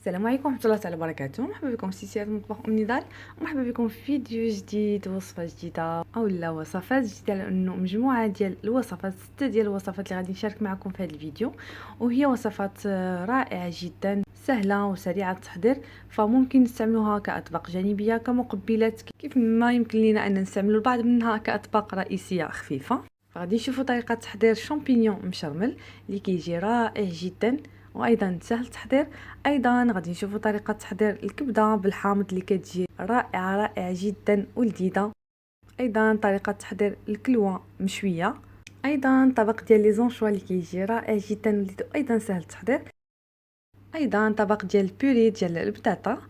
السلام عليكم ورحمه الله تعالى وبركاته. مرحبا بكم في سلسله مطبخ ام نضال، ومرحبا بكم في فيديو جديد، وصفه جديده او لا وصفات جديده، لانه مجموعه ديال الوصفات، 6 ديال الوصفات اللي غادي نشارك معكم في هذا الفيديو، وهي وصفات رائعه جدا، سهله وسريعه التحضير، فممكن نستعملوها كاطباق جانبيه كمقبلات، كيف ما يمكن لنا ان نستعمل البعض منها كاطباق رئيسيه خفيفه. فغادي نشوفوا طريقه تحضير شامبينيون مشرمل اللي كيجي رائع جدا وايضا سهل التحضير. ايضا غادي نشوفوا طريقه تحضير الكبده بالحامض اللي كتجي رائعه جدا ولذيذه. ايضا طريقه تحضير الكلوه مشويه. ايضا طبق ديال لي زونشوا اللي كيجي رائع جدا ولذيذ وايضا سهل التحضير. ايضا طبق ديال البوري ديال البطاطا.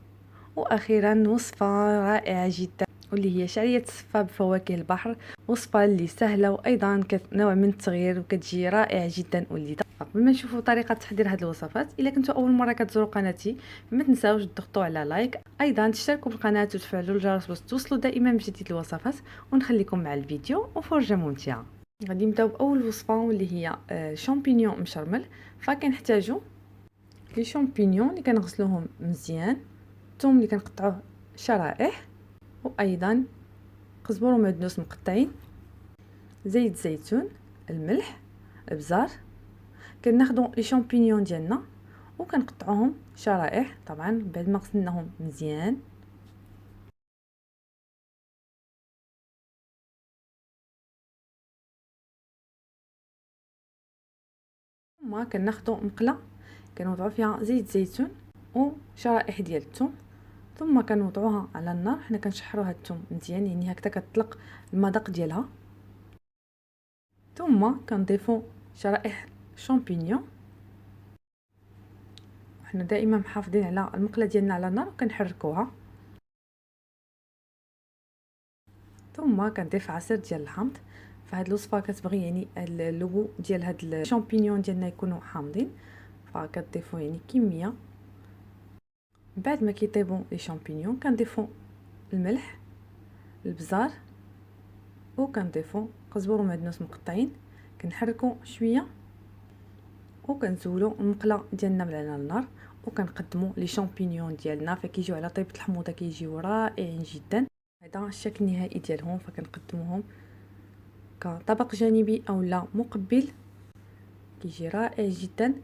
واخيرا وصفه رائعه جدا واللي هي شعريه الصفا بفواكه البحر، وصفه اللي سهله وايضا نوع من التغيير وكتجي رائعه جدا ولذيذه. قبل ما نشوفوا طريقه تحضير هذه الوصفات، الا كنتوا اول مره كتزوروا قناتي ما تنساوش تضغطوا على لايك، ايضا تشتركوا بالقناه وتفعلوا الجرس باش توصلوا دائما بجديد الوصفات. ونخليكم مع الفيديو وفرجه ممتعه. غادي نبداو باول وصفه واللي هي شامبينيون مشرمل. فكنحتاجوا لي شامبينيون اللي كنغسلوهم مزيان، الثوم اللي كنقطعوه شرائح، وايضا قزبر ومعدنوس مقطعين، زيت زيتون، الملح، الابزار. كناخذوا لي شامبينيون ديالنا وكنقطعوهم شرائح طبعا بعد ما غسلناهم مزيان. ثم كناخذوا مقله كنوضعوا فيها زيت زيتون وشرائح ديال الثوم، ثم كنوضعوها على النار. حنا كنشحروا هاد الثوم مزيان، يعني هكذا كتطلق المذاق ديالها. ثم كنضيفوا شرائح شامبينيون، حنا دائما محافظين على المقله ديالنا على النار وكنحركوها. ثم كنضيف عصير ديال الحامض. فهاد الوصفه كتبغي يعني اللوغو ديال هاد الشامبينيون ديالنا يكونوا حامضين، فكتضيفوا يعني كميه. بعد ما كيطيبوا لي شامبينيون كنضيفوا الملح، البزار، وكنضيفوا قزبر ومعدنوس مقطعين. كنحركوا شويه وكنزولوا المقله ديالنا من على النار، وكنقدموا لي شامبينيون ديالنا. فكيجيو على طيبه الحموضه كيجيو رائعين جدا. هذا الشكل النهائي ديالهم، فكنقدموهم كطبق جانبي او لا مقبل، كيجي رائع جدا.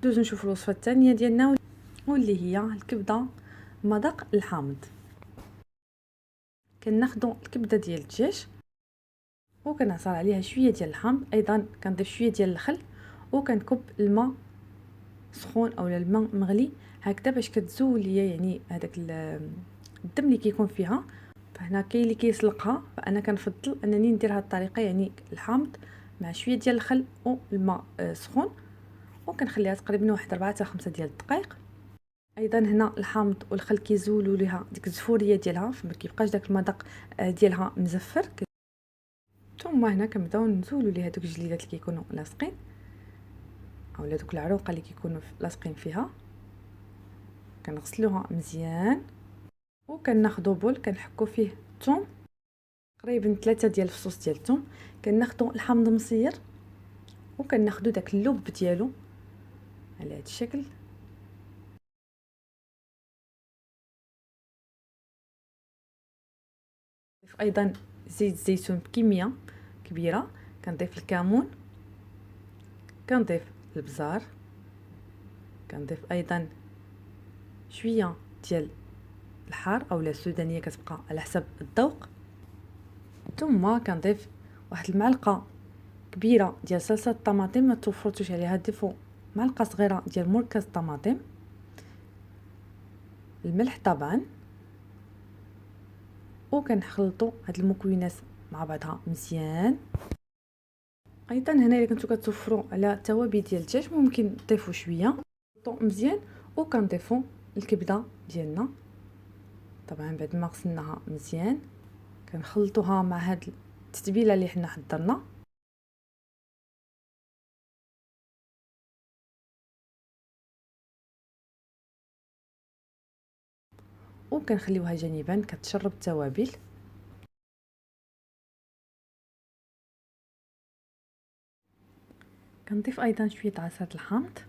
دوزو نشوفوا الوصفه الثانيه ديالنا واللي هي الكبده مذاق الحامض. كناخذوا الكبده ديال الدجاج وكنعصر عليها شويه ديال الحامض، ايضا كنضيف شويه ديال الخل، وكنكب الماء سخون اولا الماء مغلي هكذا باش كتزول ليا يعني هذاك الدم اللي كيكون فيها. فهنا كاين اللي كيسلقها، فانا كنفضل انني ندير هذه الطريقه، يعني الحامض مع شويه ديال الخل والماء سخون، وكنخليها تقريبا واحد 4 حتى 5 ديال الدقائق. ايضا هنا الحامض والخل كيزولوا ليها ديك الزفوريه ديالها، فما كيبقاش داك المذاق ديالها مزفر. ثم هنا كنبداو نزولوا ليها دوك الجليدات اللي كيكونوا لاصقين اولا دوك العروقه اللي كيكونوا لاصقين فيها. كنغسلوها مزيان وكناخذوا بول كنحكوا فيه الثوم، تقريبا 3 ديال الفصوص ديال الثوم. كناخذوا الحامض مصير وكناخذوا داك اللب ديالو على هذا الشكل. نضيف ايضا زيت الزيتون بكميه كبيره. كنضيف الكمون، كنضيف البزار، كنضيف ايضا شويه ديال الحار اولا السودانيه كتبقى على حسب الذوق. ثم كنضيف واحد المعلقه كبيره ديال صلصه الطماطم، ما توفرتوش عليها ضيفوا معلقه صغيره ديال مركز الطماطم، الملح طبعا، وكنخلطوا هاد المكونات مع بعضها مزيان. ايضا هنا الا كنتو كتوفروا على توابل ديال الدجاج ممكن تضيفوا شويه، نخلطوا مزيان وكنضيفوا الكبده ديالنا. طبعا بعد ما غسلناها مزيان كنخلطوها مع هاد التتبيله اللي حنا حضرنا، وكنخليوها جانبا كتشرب التوابل. كنضيف ايضا شويه عصير الحامض،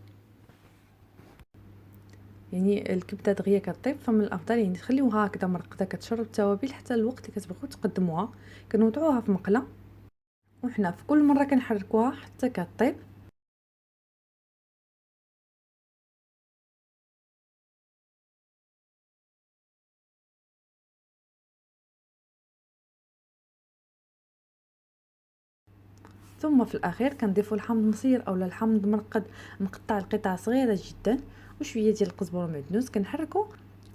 يعني الكبده دغيا كطيب، فمن الافضل يعني تخليوها هكذا مرقده كتشرب التوابل حتى الوقت اللي كتبغيو تقدموها. كنوضعوها في مقله وحنا في كل مره كنحركوها حتى كطيب. ثم في الاخير كنضيفوا الحامض مصير اولا الحامض مرقد مقطع لقطع صغيره جدا وشويه ديال القزبر والمعدنوس. كنحركوا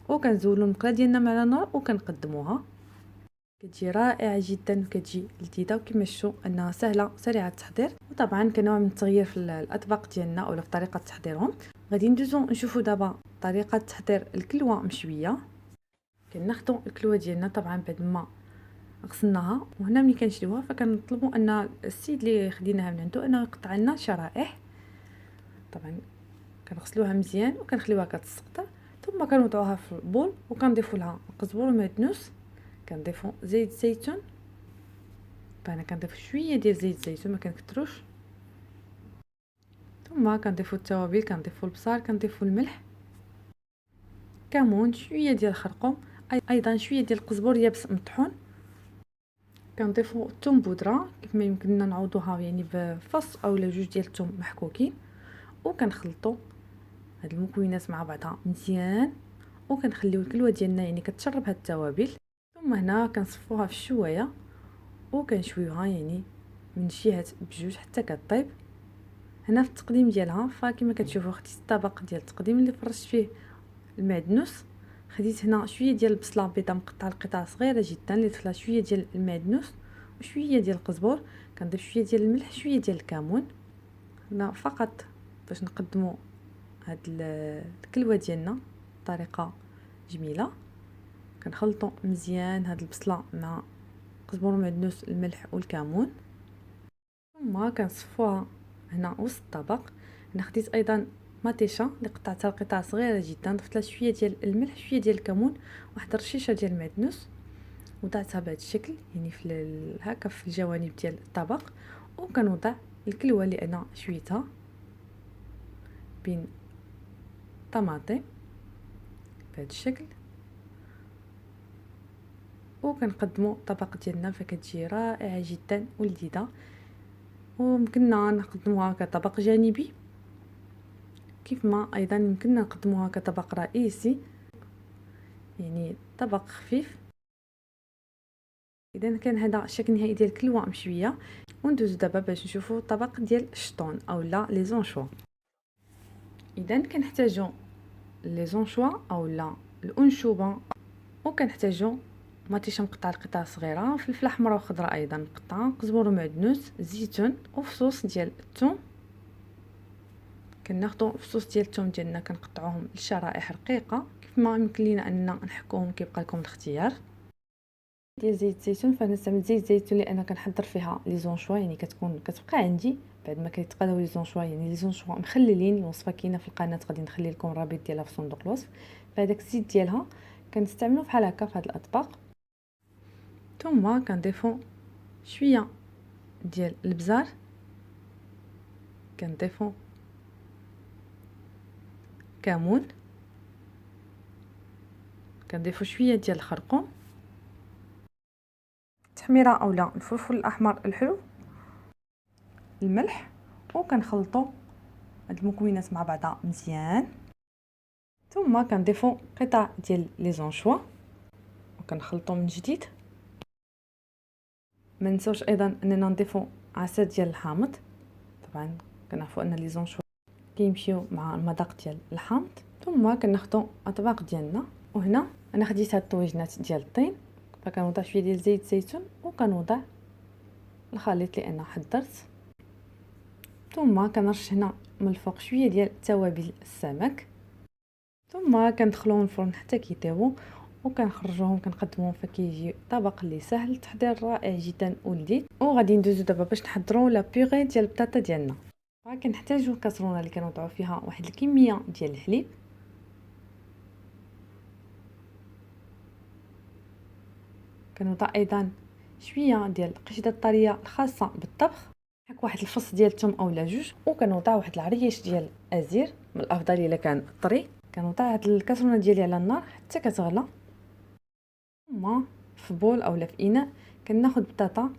وكنزولوا المقله ديالنا مع النار وكنقدموها. كتجي رائعه جدا وكتجي لذيذه، وكما شفتوا انها سهله سريعه التحضير. وطبعا كنوع من التغيير في الاطباق ديالنا اولا في طريقه تحضيرهم. غادي ندوزو نشوفوا دابا طريقه تحضير الكلوه مشويه. كناخذوا الكلوه ديالنا طبعا بعد ما غسلناها، وهنا ملي كنشريوها فكنطلبوا ان السيد اللي خديناها من عنده انه يقطع لنا شرائح. طبعا كنغسلوها مزيان وكنخليوها كتسقط، ثم كنوضعوها في البول وكنضيفوا لها القزبر والمعدنوس. كنضيفوا زيت الزيتون، فانا كنضيف شويه ديال زيت الزيتون ما كنكثروش. ثم كنضيفوا التوابل، كنضيفوا البصل، كنضيفوا الملح، كمون، شويه ديال الخرقوم، ايضا شويه ديال القزبر يابس مطحون. كنضيفوا الثوم بودره كيف ما يمكننا نعوضوها يعني بفص اولا جوج ديال الثوم محكوكين، وكنخلطوا هاد المكونات مع بعضها مزيان وكنخليو الكلوه ديالنا يعني كتشرب هاد التوابل. ثم هنا كنصفوها في الشوايه وكنشويوها يعني من جهه بجوج حتى كطيب. هنا في التقديم ديالها فكما كتشوفوا خديت الطبق ديال التقديم اللي فرشت فيه المعدنوس. خديت هنا شويه ديال البصله بيضاء مقطعه لقطع صغيره جدا اللي ضفت لها شويه ديال المعدنوس وشويه ديال القزبر. كنضيف شويه ديال الملح، شويه ديال الكمون، هنا فقط باش نقدموا هاد الكلوه ديالنا بطريقه جميله. كنخلطوا مزيان هاد البصله مع القزبر والمعدنوس، الملح والكمون، ثم كنصفوها هنا وسط الطبق. هنا خديت ايضا مطيشه اللي قطعتها لقطع صغيره جدا، ضفت لها شويه ديال الملح، شويه ديال الكمون، واحد الرشيشه ديال المعدنوس، وضعتها بهذا الشكل يعني في هكا في الجوانب ديال الطبق. وكنوضع الكلوه اللي انا شويتها بين طماطم بهذا الشكل، وكنقدموا الطبق ديالنا فكتجي رائعه جدا ولذيذه. وممكننا نقدموها كطبق جانبي، كيف ما ايضا يمكننا نقدموها كطبق رئيسي يعني طبق خفيف. اذا كان هذا الشكل النهائي ديال الكلوه مشويه. وندوزو دابا باش نشوفوا الطبق ديال الشطون اولا لي زونشوا. اذا كنحتاجوا لي زونشوا اولا الانشوبه، وكنحتاجوا مطيشه مقطعه لقطع صغيره، فلفله حمراء وخضراء ايضا مقطعه، قزبر ومعدنوس، زيتون، وفصوص ديال الثوم. كناخذوا فصوص ديال الثوم ديالنا كنقطعوهم لشرائح رقيقه، كيف ما يمكن لينا اننا نحكوهم كيبقى لكم الاختيار. ديال زيت الزيتون فنستعمل زيت الزيتون لان كنحضر فيها لي زونشوا، يعني كتبقى عندي بعد ما كيتقاداو لي زونشوا، يعني لي زونشوا مخللين. الوصفه كاينه في القناه، غادي نخلي لكم الرابط ديالها في صندوق الوصف. فهداك الزيت ديالها كنستعملوه بحال هكا في هاد الاطباق. ثم كنضيفوا شويه ديال البزار، كنضيفوا كمون، كنضيفوا شويه ديال الخرقوم، التحميره اولا الفلفل الاحمر الحلو، الملح، وكنخلطوا هاد المكونات مع بعضها مزيان. ثم كنضيفوا قطع ديال لي زونشوا وكنخلطوا من جديد. ما نساوش ايضا اننا نضيفوا عصير ديال الحامض، طبعا كنعرفوا ان لي زونشوا كيمشيو مع المذاق ديال الحامض. ثم كناخذوا اطباق ديالنا، وهنا انا خديت هاد الطويجنات ديال الطين، فكنوضع شويه ديال زيت الزيتون وكنوضع الخليط اللي انا حضرت. ثم كنرش هنا من الفوق شويه ديال توابل السمك، ثم كندخلوهم الفرن حتى كيطيبوا وكنخرجوهم كنقدموهم. فكيجي طبق اللي سهل التحضير، رائع جدا ولذيذ. وغادي ندوزو دابا باش نحضروا لا بيغي ديال البطاطا ديالنا. كنحتاجوا كاسرونه اللي كنوضعوا فيها واحد الكميه ديال الحليب، كنوضع ايضا شويه ديال القشده الطريه الخاصه بالطبخ، هاك واحد الفص ديال الثوم اولا جوج، وكنوضع واحد العريش ديال ازير، من الافضل الا كان طري، كنوضع هاد الكاسرونه ديالي على النار حتى كتغلى. ثم في بول اولا في اناء كناخذ بطاطا،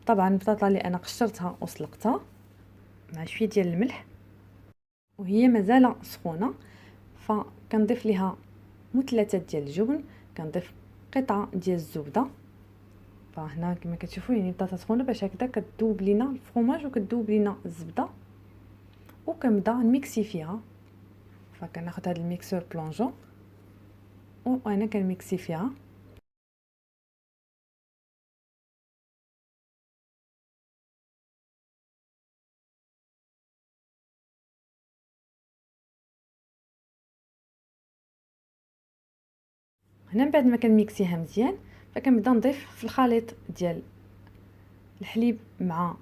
طبعا البطاطا اللي انا قشرتها وسلقتها مع شويه ديال الملح وهي مازال سخونه، فكنضيف ليها مثلثات ديال الجبن، كنضيف قطعه ديال الزبده. فهنا كما كتشوفوا يعني البطاطا سخونه باش هكذا كتذوب لينا الفرماج وكتذوب لينا الزبده، وكنبدا نميكسي فيها. فكناخذ هذا الميكسور بلونجون وانا كنميكسي فيها. هنا من بعد ما كنميكسيها مزيان فكنبدا نضيف في الخليط ديال الحليب مع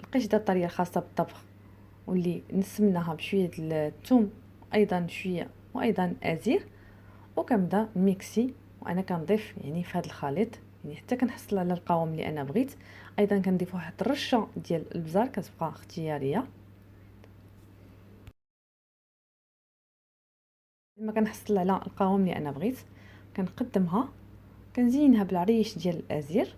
القشده الطريه الخاصه بالطبخ واللي نسمناها بشويه ديال الثوم ايضا شويه وايضا ازير، وكنبدا نميكسي وانا كنضيف يعني في هذا الخليط يعني حتى كنحصل على القوام اللي انا بغيت. ايضا كنضيف واحد الرشه ديال الابزار كتبقى اختياريه. لما كنحصل على القوام اللي انا بغيت كنقدمها، كنزينها بالعريش ديال الازير.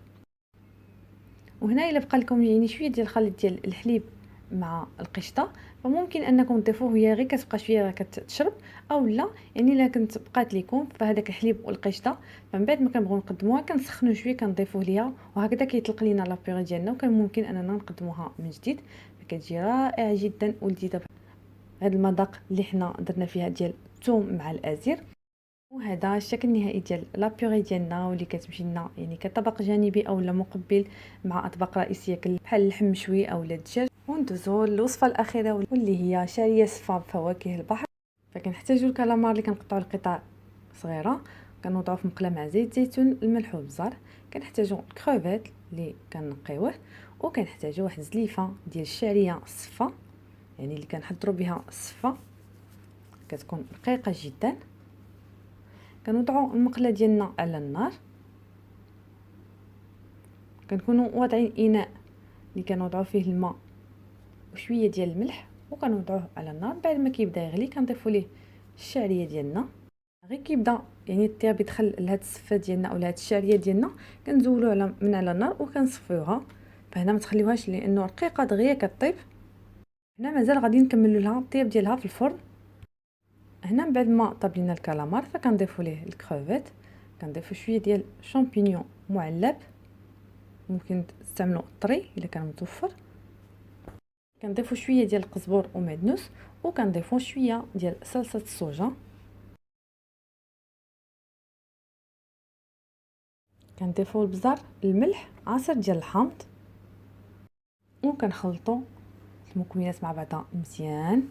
وهنا الا بقى لكم يعني شويه ديال الخليط ديال الحليب مع القشطه فممكن انكم تضيفوه هي غير كتبقى شويه كتشرب، او لا يعني الا كنت بقات لكم فهذاك الحليب والقشطه فمن بعد ما كنبغيو نقدموها كنسخنوا شويه كنضيفوه ليها وهكذا كيطلق لينا لابيغي ديالنا، وكان ممكن اننا نقدموها من جديد فكتجي رائعه جدا ولذيذه. هذا المذاق اللي حنا درنا فيها ديال الثوم مع الازير، وهذا الشكل النهائي ديال لابيغي ديالنا واللي كتمشي لنا يعني كطبق جانبي اولا مقبل مع اطباق رئيسيه بحال اللحم مشوي اولا الدجاج. وندوزو للوصفه الاخيره واللي هي شاريه صفا بفواكه البحر. فكنحتاجو الكالامار اللي كنقطعو لقطع صغيره، كنوضعوه في مقله مع زيت زيتون الملح والبزار. كنحتاجو الكروفيت اللي كنقيوه، وكنحتاجو واحد زليفه ديال الشعريه صفا يعني اللي كنحضروا بها الصفه كتكون رقيقه جدا. كنوضعوا المقله ديالنا على النار، كنكونوا واضعين اناء اللي كنوضعوا فيه الماء وشويه ديال الملح وكنوضعوه على النار. بعد ما كيبدا يغلي كنضيفوا ليه الشعريه ديالنا، غير كيبدا يعني الطياب يدخل لهاد الصفه ديالنا او لهاد الشعريه ديالنا كنزولوه على النار وكنصفيوها. فهنا ما تخليوهاش لانه رقيقه دغيا كطيب. هنا مازال غادي نكملوا لها الطياب ديالها في الفرن. هنا من بعد ما طاب لينا الكالامار فكنضيفوا ليه الكروفيت، كنضيفوا شويه ديال شامبينيون معلب، ممكن تستعملوا الطري الا كان متوفر. كنضيفوا شويه ديال القزبور ومعدنوس، وكنضيفوا شويه ديال صلصه الصوجا. كنضيفوا البزار، الملح، عصير ديال الحامض، وكنخلطوا المكونات مع بعضها مزيان.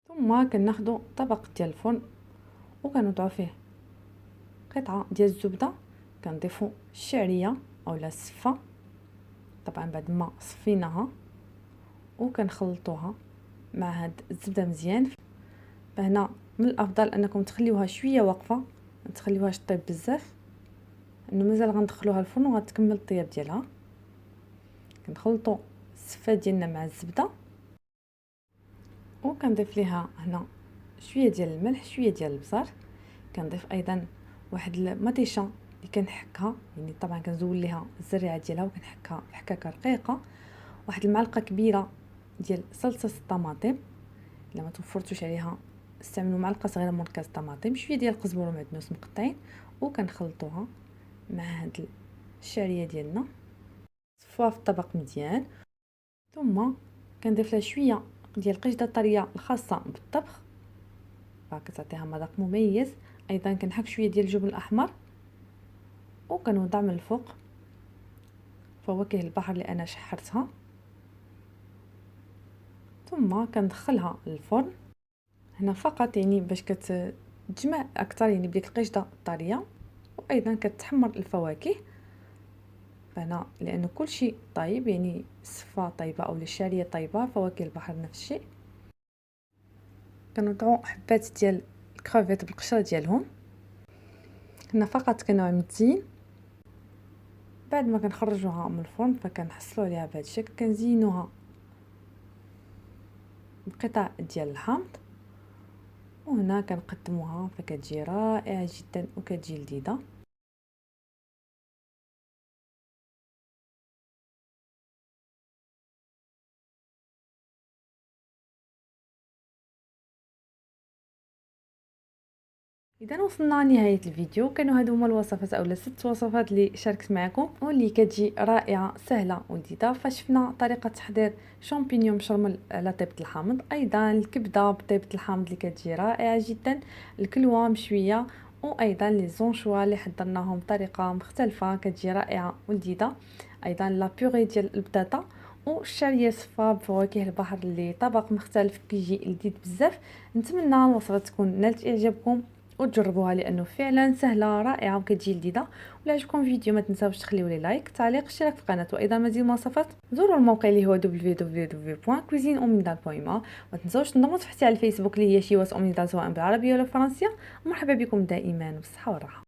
ثم كناخذوا طبق ديال الفرن وكنوضعوا فيه قطعه ديال الزبده، كنضيفوا الشعريه اولا السفه طبعا بعد ما صفيناها، وكنخلطوها مع هاد الزبده مزيان. فهنا من الافضل انكم تخليوها شويه واقفه، ما تخليوهاش طيب بزاف انه مازال غندخلوها الفرن وغتكمل الطياب ديالها. كنخلطوا السفه ديالنا مع الزبده، وكنضيف ليها هنا شويه ديال الملح، شويه ديال البزار. كنضيف ايضا واحد المطيشه اللي كنحكها يعني طبعا كنزول ليها الزريعه ديالها وكنحكها بحكاكه رقيقه. واحد المعلقه كبيره ديال صلصه الطماطم، الا ما توفرتوش عليها استعملوا معلقه صغيره من كاس طماطم، شويه ديال القزبر ومعدنوس مقطعين، وكنخلطوها مع هاد الشعريه ديالنا، صفوها في الطبق مزيان. ثم كنضيف لها شويه ديال القشده الطريه الخاصه بالطبخ فكتعطيها مذاق مميز. ايضا كنحك شويه ديال الجبن الاحمر، وكنوضع من الفوق فواكه البحر اللي انا شحرتها. ثم كندخلها للفرن هنا فقط يعني باش كتجمع اكثر يعني بديك القشده الطريه، وايضا كتحمر الفواكه. فهنا لانه كل شيء طيب يعني الصفه طيبه او الشعريه طيبه، فواكه البحر نفس الشيء. كنوضعوا حبات ديال الكرافيت بالقشره ديالهم، هنا فقط كنوع متزين. بعد ما كنخرجوها من الفرن فكنحصلوا عليها بهذا الشكل، كنزينوها بقطع ديال الحامض، وهنا كنقدموها فكتجي رائعه جدا وكتجي لذيذه. اذا وصلنا لنهايه الفيديو، كانوا هادو هما الوصفات اولا 6 وصفات اللي شاركت معكم واللي كتجي رائعه سهله ولذيذه. فشفنا طريقه تحضير شامبينيون مشرمل على طيبه الحامض، ايضا الكبده بطيبه الحامض اللي كتجي رائعه جدا، الكلوه مشويه، وايضا لي زونشوا اللي حضرناهم بطريقه مختلفه كتجي رائعه ولذيذه، ايضا لا بيوري ديال البطاطا والشعريه صفا بفواكه البحر اللي طبق مختلف كيجي لذيذ بزاف. نتمنى الوصفه تكون نالت اعجابكم وتجربوها لانه فعلا سهله رائعه وكتجي لذيذه. ولا عجبكم الفيديو ما تنساوش تخليوا لي لايك، تعليق، اشتراك في القناه، وايضا مزيد من الوصفات زوروا الموقع اللي هو www.cuisineomnidal.ma. ما تنساوش تنضموا صفحتي على الفيسبوك اللي هي شيواس اومنيدال سواء بالعربيه ولا بالفرنسيه. مرحبا بكم دائما، بالصحه والراحه.